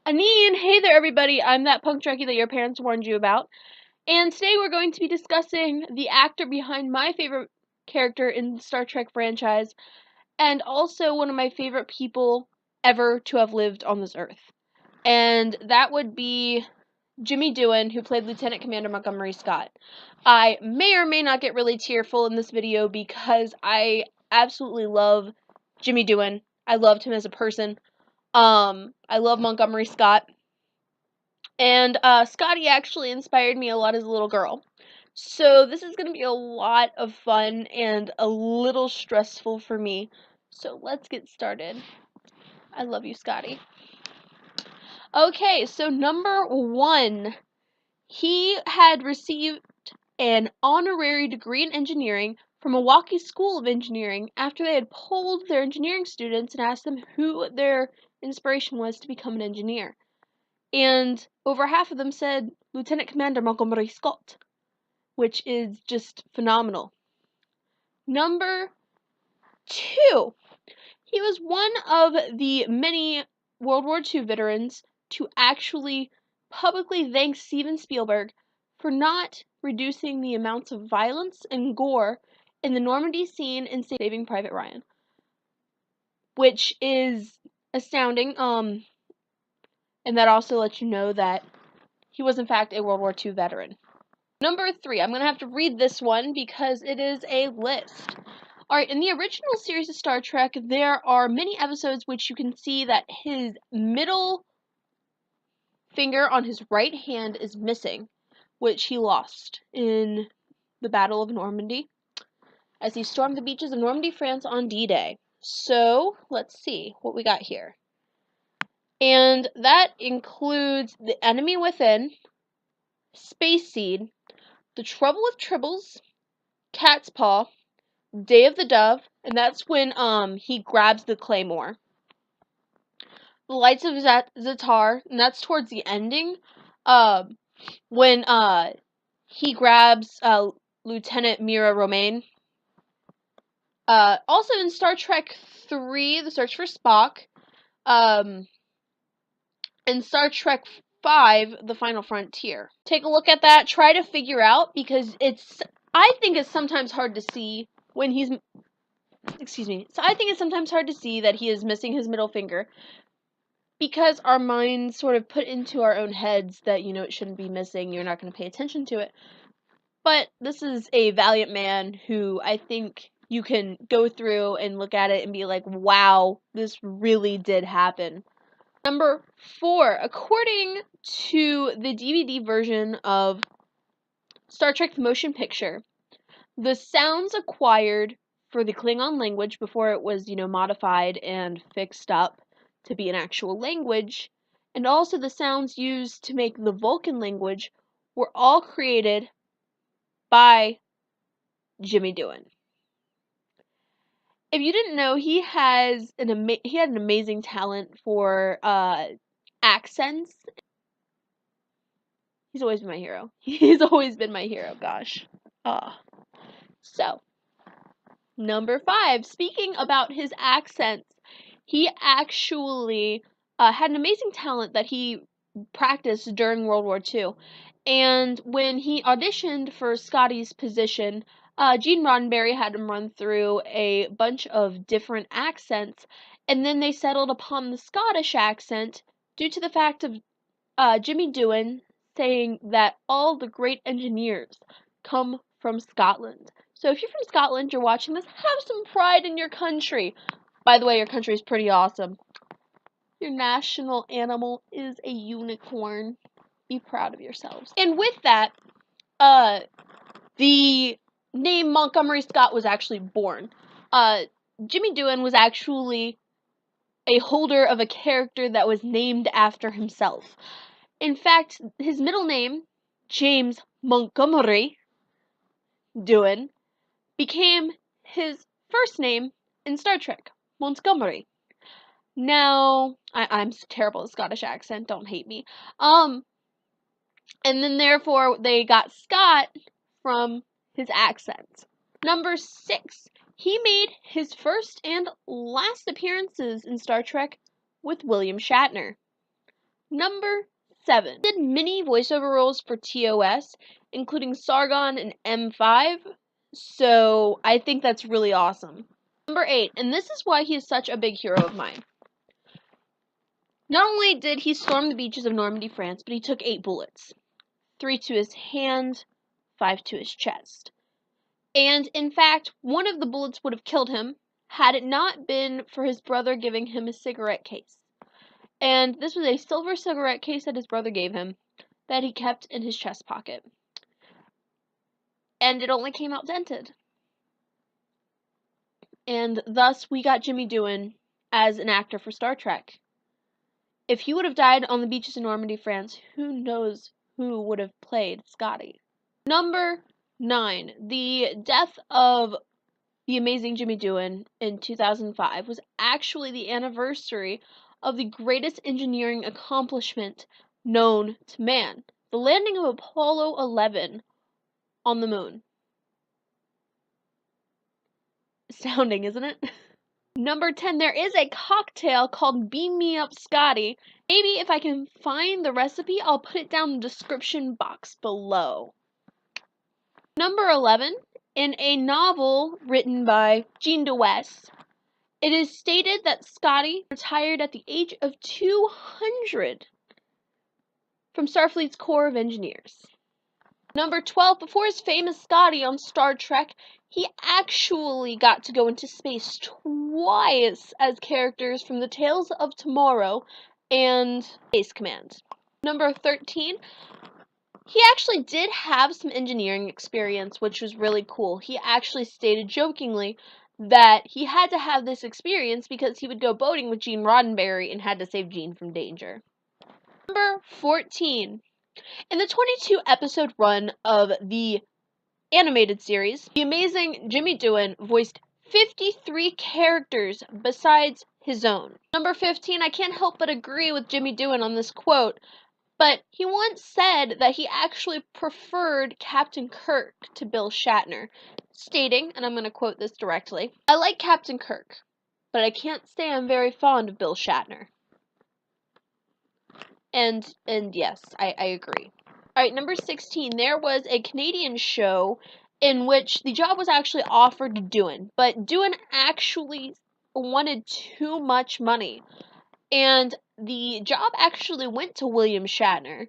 Aneen, hey there everybody, I'm that punk junkie that your parents warned you about, and today we're going to be discussing the actor behind my favorite character in the Star Trek franchise, and also one of my favorite people ever to have lived on this earth. And that would be Jimmy Doohan, who played Lieutenant Commander Montgomery Scott. I may or may not get really tearful in this video because I absolutely love Jimmy Doohan. I loved him as a person. I love Montgomery Scott. And Scotty actually inspired me a lot as a little girl. So this is going to be a lot of fun and a little stressful for me. So let's get started. I love you, Scotty. Okay, so number 1. He had received an honorary degree in engineering from Milwaukee School of Engineering after they had polled their engineering students and asked them who their inspiration was to become an engineer. And over half of them said Lieutenant Commander Montgomery Scott, which is just phenomenal. Number 2. He was one of the many World War II veterans to actually publicly thank Steven Spielberg for not reducing the amounts of violence and gore in the Normandy scene in Saving Private Ryan, which is astounding. And that also lets you know that he was in fact a World War II veteran. Number 3, I'm going to have to read this one because it is a list. Alright, in the original series of Star Trek, there are many episodes which you can see that his middle finger on his right hand is missing, which he lost in the Battle of Normandy as he stormed the beaches of Normandy, France on D-Day. So, let's see what we got here. And that includes The Enemy Within, Space Seed, The Trouble with Tribbles, Cat's Paw, Day of the Dove, and that's when he grabs the claymore. The Lights of Zatar, and that's towards the ending, when he grabs Lieutenant Mira Romaine. Also in Star Trek 3, The Search for Spock, and Star Trek 5, The Final Frontier. Take a look at that, try to figure out, because I think it's sometimes hard to see when he's, so I think it's sometimes hard to see that he is missing his middle finger, because our minds sort of put into our own heads that, you know, it shouldn't be missing, you're not going to pay attention to it. But this is a valiant man who I think you can go through and look at it and be like, wow, this really did happen. Number 4, according to the DVD version of Star Trek The Motion Picture, the sounds acquired for the Klingon language before it was, modified and fixed up to be an actual language, and also the sounds used to make the Vulcan language were all created by Jimmy Doohan. If you didn't know, he had an amazing talent for accents. He's always been my hero. He's always been my hero, gosh. So, number 5, speaking about his accents, he actually had an amazing talent that he practiced during World War II. And when he auditioned for Scotty's position, Gene Roddenberry had him run through a bunch of different accents, and then they settled upon the Scottish accent due to the fact of Jimmy Doohan saying that all the great engineers come from Scotland. So if you're from Scotland, you're watching this, have some pride in your country. By the way, your country is pretty awesome. Your national animal is a unicorn. Be proud of yourselves. And with that, the name Montgomery Scott was actually born. Jimmy Doohan was actually a holder of a character that was named after himself. In fact, his middle name, James Montgomery Doohan, became his first name in Star Trek, Montgomery. Now, I'm terrible at Scottish accent, don't hate me. And then therefore they got Scott from his accent. Number 6, he made his first and last appearances in Star Trek with William Shatner. Number 7. Did many voiceover roles for TOS, including Sargon and M5, so I think that's really awesome. Number 8, and this is why he is such a big hero of mine. Not only did he storm the beaches of Normandy, France, but he took 8 bullets. 3 to his hand, 5 to his chest. And, in fact, one of the bullets would have killed him had it not been for his brother giving him a cigarette case. And this was a silver cigarette case that his brother gave him that he kept in his chest pocket. And it only came out dented. And thus we got Jimmy Doohan as an actor for Star Trek. If he would have died on the beaches of Normandy, France, who knows who would have played Scotty. Number 9. The death of the amazing Jimmy Doohan in 2005 was actually the anniversary of the greatest engineering accomplishment known to man, the landing of Apollo 11 on the moon. Astounding, isn't it? Number 10, there is a cocktail called Me Up Scotty. Maybe if I can find the recipe, I'll put it down in the description box below. Number 11, in a novel written by Jean Doohan, it is stated that Scotty retired at the age of 200 from Starfleet's Corps of Engineers. Number 12, before his famous Scotty on Star Trek, he actually got to go into space twice as characters from the Tales of Tomorrow and Space Command. Number 13, he actually did have some engineering experience, which was really cool. He actually stated jokingly that he had to have this experience because he would go boating with Gene Roddenberry and had to save Gene from danger. Number 14. In the 22 episode run of the animated series, the amazing Jimmy Doohan voiced 53 characters besides his own. Number 15, I can't help but agree with Jimmy Doohan on this quote, but he once said that he actually preferred Captain Kirk to Bill Shatner, stating, and I'm going to quote this directly, "I like Captain Kirk, but I can't say I'm very fond of Bill Shatner." And yes, I agree. Alright, number 16, there was a Canadian show in which the job was actually offered to Doohan, but Doohan actually wanted too much money, and the job actually went to William Shatner.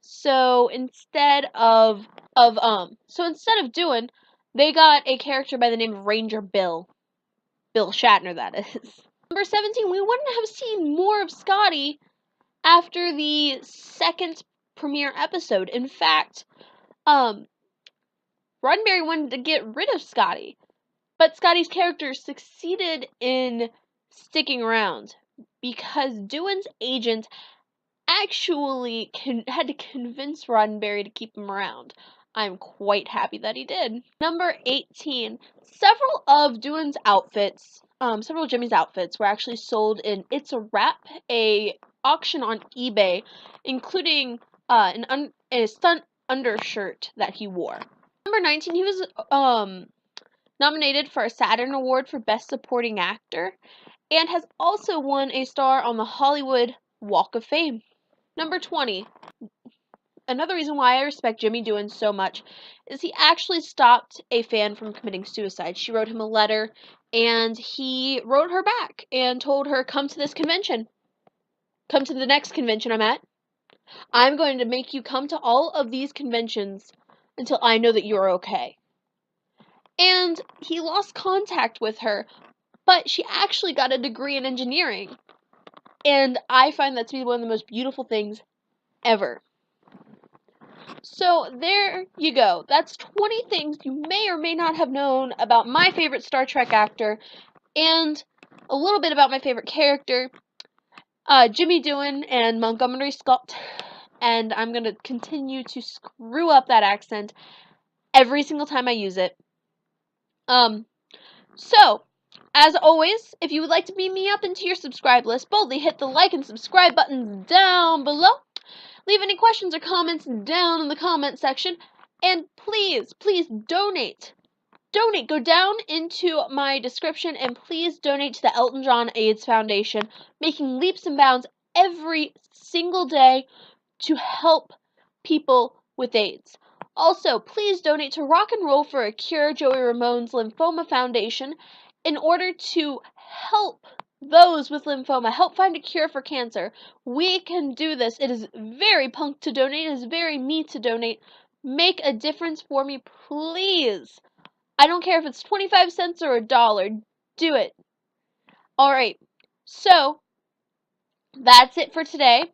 So instead of Doohan, they got a character by the name of Ranger Bill. Bill Shatner, that is. Number 17, we wouldn't have seen more of Scotty after the second premiere episode. In fact, Roddenberry wanted to get rid of Scotty, but Scotty's character succeeded in sticking around because Doohan's agent actually had to convince Roddenberry to keep him around. I'm quite happy that he did. Number 18. Several of Doohan's outfits, several of Jimmy's outfits were actually sold in It's a Wrap, a auction on eBay, including a stunt undershirt that he wore. Number 19. He was nominated for a Saturn Award for Best Supporting Actor, and has also won a star on the Hollywood Walk of Fame. Number 20. Another reason why I respect Jimmy Doohan so much is he actually stopped a fan from committing suicide. She wrote him a letter, and he wrote her back and told her, "Come to this convention. Come to the next convention I'm at. I'm going to make you come to all of these conventions until I know that you're okay." And he lost contact with her, but she actually got a degree in engineering. And I find that to be one of the most beautiful things ever. So there you go. That's 20 things you may or may not have known about my favorite Star Trek actor, and a little bit about my favorite character, Jimmy Doohan and Montgomery Scott. And I'm going to continue to screw up that accent every single time I use it. So, as always, if you would like to beam me up into your subscribe list, boldly hit the like and subscribe buttons down below. Leave any questions or comments down in the comment section. And please, please donate. Donate. Go down into my description and please donate to the Elton John AIDS Foundation, making leaps and bounds every single day to help people with AIDS. Also, please donate to Rock and Roll for a Cure, Joey Ramone's Lymphoma Foundation, in order to help those with lymphoma, help find a cure for cancer. We can do this. It is very punk to donate. It is very me to donate. Make a difference for me, please. I don't care if it's 25 cents or $1. Do it. Alright, so that's it for today.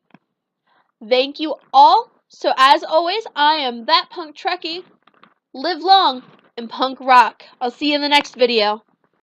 Thank you all. So as always, I am That Punk Trekkie. Live long and punk rock. I'll see you in the next video.